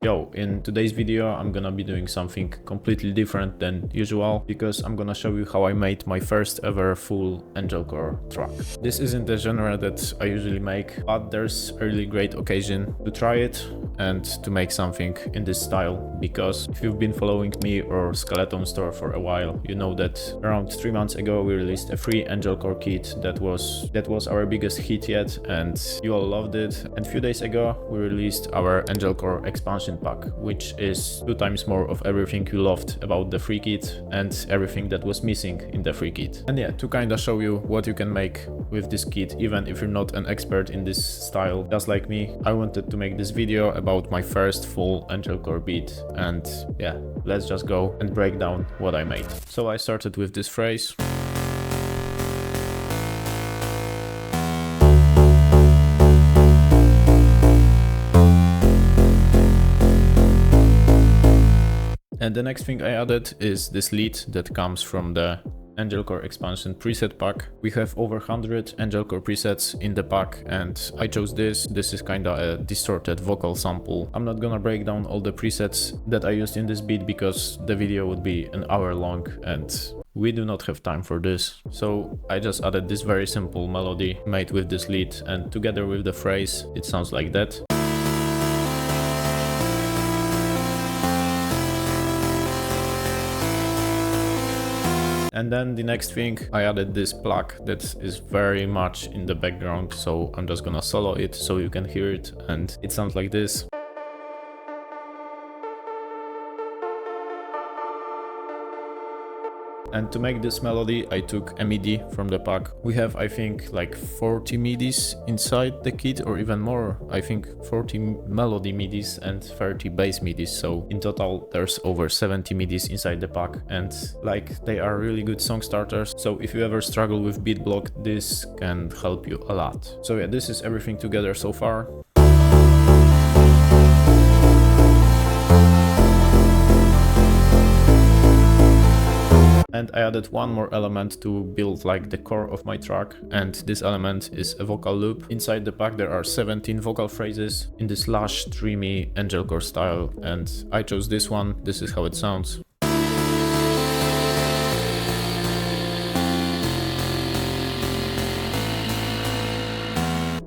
Yo, in today's video I'm gonna be doing something completely different than usual because I'm gonna show you how I made my first ever full Angelcore track. This isn't the genre that I usually make, but there's a really great occasion to try it and to make something in this style, because if you've been following me or Skeletonestore for a while, you know that around 3 months ago we released a free Angelcore kit that was our biggest hit yet, and you all loved it. And a few days ago we released our Angelcore EXPANSION pack, which is 2 times more of everything you loved about the free kit and everything that was missing in the free kit. And yeah, to kinda show you what you can make with this kit, even if you're not an expert in this style just like me, I wanted to make this video about my first full Angelcore beat. And yeah, let's just go and break down what I made. So I started with this phrase. And the next thing I added is this lead that comes from the Angelcore EXPANSION preset pack. We have over 100 Angelcore presets in the pack, and I chose this. This is kinda a distorted vocal sample. I'm not gonna break down all the presets that I used in this beat because the video would be an hour long and we do not have time for this. So I just added this very simple melody made with this lead, and together with the phrase it sounds like that. And then the next thing, I added this plug that is very much in the background, so I'm just gonna solo it so you can hear it, and it sounds like this. And to make this melody, I took a MIDI from the pack. We have, I think, like 40 MIDIs inside the kit, or even more. I think 40 melody MIDIs and 30 bass MIDIs. So in total, there's over 70 MIDIs inside the pack. And like, they are really good song starters. So if you ever struggle with beat block, this can help you a lot. So yeah, this is everything together so far. And I added one more element to build like the core of my track, and this element is a vocal loop. Inside the pack there are 17 vocal phrases in this lush, dreamy Angelcore style, and I chose this one. This is how it sounds.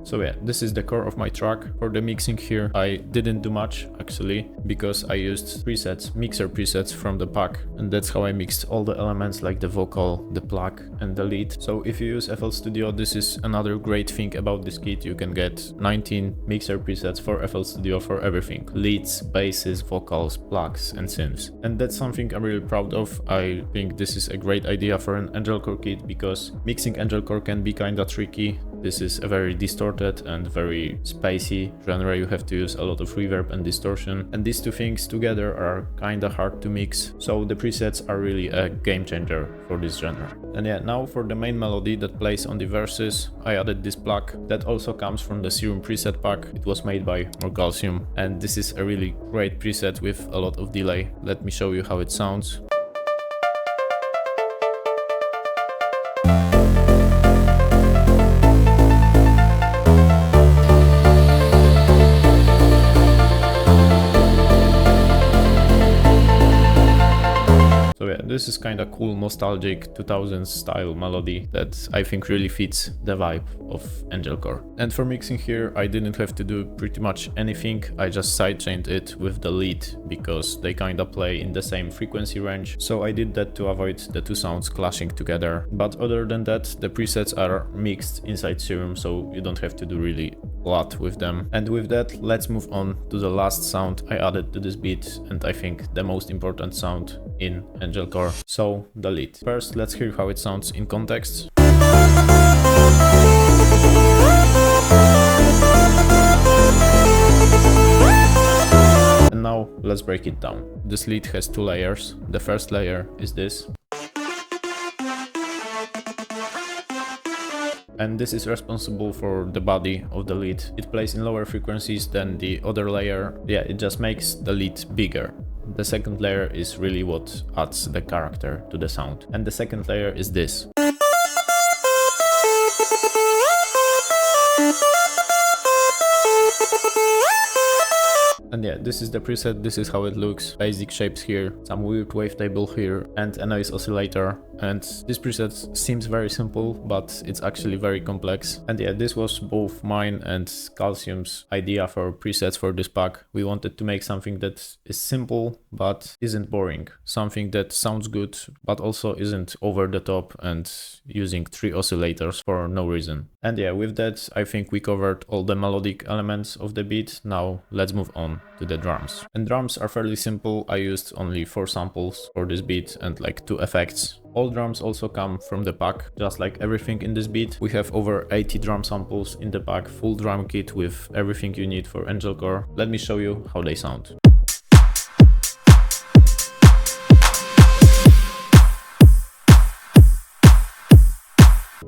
So yeah, this is the core of my track. For the mixing here, I didn't do much actually, because I used presets, mixer presets from the pack, and that's how I mixed all the elements like the vocal, the pluck and the lead. So if you use FL Studio, this is another great thing about this kit. You can get 19 mixer presets for FL Studio for everything: leads, basses, vocals, plucks and synths. And that's something I'm really proud of. I think this is a great idea for an Angelcore kit, because mixing Angelcore can be kinda tricky. This is a very distorted and very spacey genre. You have to use a lot of reverb and distortion, and these two things together are kinda hard to mix. So the presets are really a game changer for this genre. And yeah, now for the main melody that plays on the verses, I added this plug that also comes from the Serum preset pack. It was made by Morecalcium, and this is a really great preset with a lot of delay. Let me show you how it sounds. This is kind of cool, nostalgic 2000s style melody that I think really fits the vibe of Angelcore. And for mixing here, I didn't have to do pretty much anything. I just sidechained it with the lead because they kind of play in the same frequency range. So I did that to avoid the two sounds clashing together. But other than that, the presets are mixed inside Serum, so you don't have to do really a lot with them. And with that, let's move on to the last sound I added to this beat, and I think the most important sound in Angelcore. So the lead. First, let's hear how it sounds in context. And now let's break it down. This lead has 2 layers. The first layer is this. And this is responsible for the body of the lead. It plays in lower frequencies than the other layer. Yeah, it just makes the lead bigger. The second layer is really what adds the character to the sound. And the second layer is this. And yeah, this is the preset, this is how it looks. Basic shapes here, some weird wavetable here, and a noise oscillator. And this preset seems very simple, but it's actually very complex. And yeah, this was both mine and Calcium's idea for presets for this pack. We wanted to make something that is simple, but isn't boring. Something that sounds good, but also isn't over the top and using 3 oscillators for no reason. And yeah, with that, I think we covered all the melodic elements of the beat. Now let's move on to the drums. And drums are fairly simple. I used only 4 samples for this beat and like 2 effects. All drums also come from the pack, just like everything in this beat. We have over 80 drum samples in the pack, full drum kit with everything you need for Angelcore. Let me show you how they sound.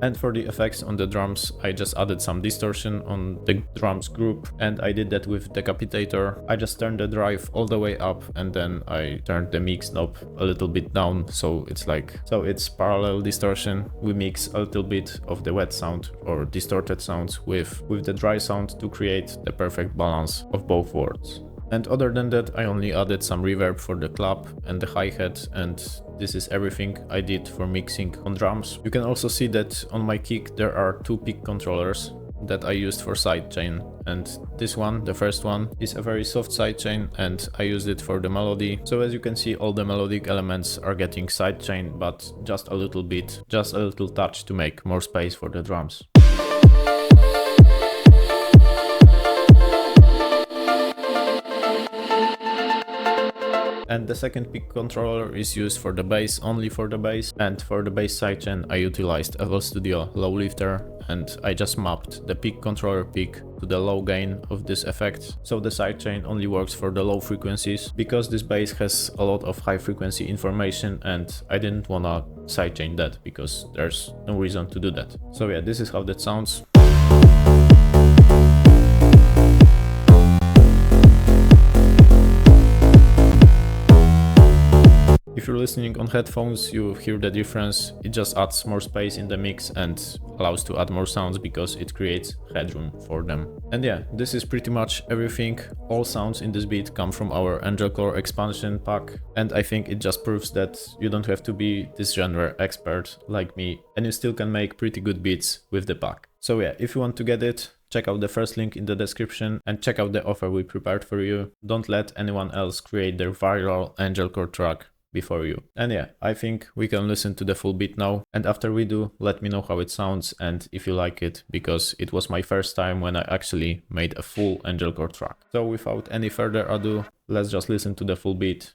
And for the effects on the drums, I just added some distortion on the drums group, and I did that with Decapitator. I just turned the drive all the way up and then I turned the mix knob a little bit down, so it's parallel distortion. We mix a little bit of the wet sound or distorted sounds with the dry sound to create the perfect balance of both worlds. And other than that, I only added some reverb for the clap and the hi-hat, and this is everything I did for mixing on drums. You can also see that on my kick there are 2 pick controllers that I used for sidechain, and this one, the first one, is a very soft sidechain and I used it for the melody. So as you can see, all the melodic elements are getting sidechain, but just a little bit, just a little touch to make more space for the drums. And the second pick controller is used for the bass, only for the bass. And for the bass sidechain, I utilized FL Studio Low Lifter, and I just mapped the pick controller pick to the low gain of this effect. So the sidechain only works for the low frequencies, because this bass has a lot of high frequency information and I didn't wanna sidechain that because there's no reason to do that. So yeah, this is how that sounds. If you're listening on headphones, you hear the difference. It just adds more space in the mix and allows to add more sounds because it creates headroom for them. And yeah, this is pretty much everything. All sounds in this beat come from our Angelcore expansion pack, and I think it just proves that you don't have to be this genre expert like me, and you still can make pretty good beats with the pack. So yeah, if you want to get it, check out the first link in the description and check out the offer we prepared for you. Don't let anyone else create their viral Angelcore track before you. And yeah, I think we can listen to the full beat now, and after we do, let me know how it sounds and if you like it, because it was my first time when I actually made a full Angelcore track. So without any further ado, let's just listen to the full beat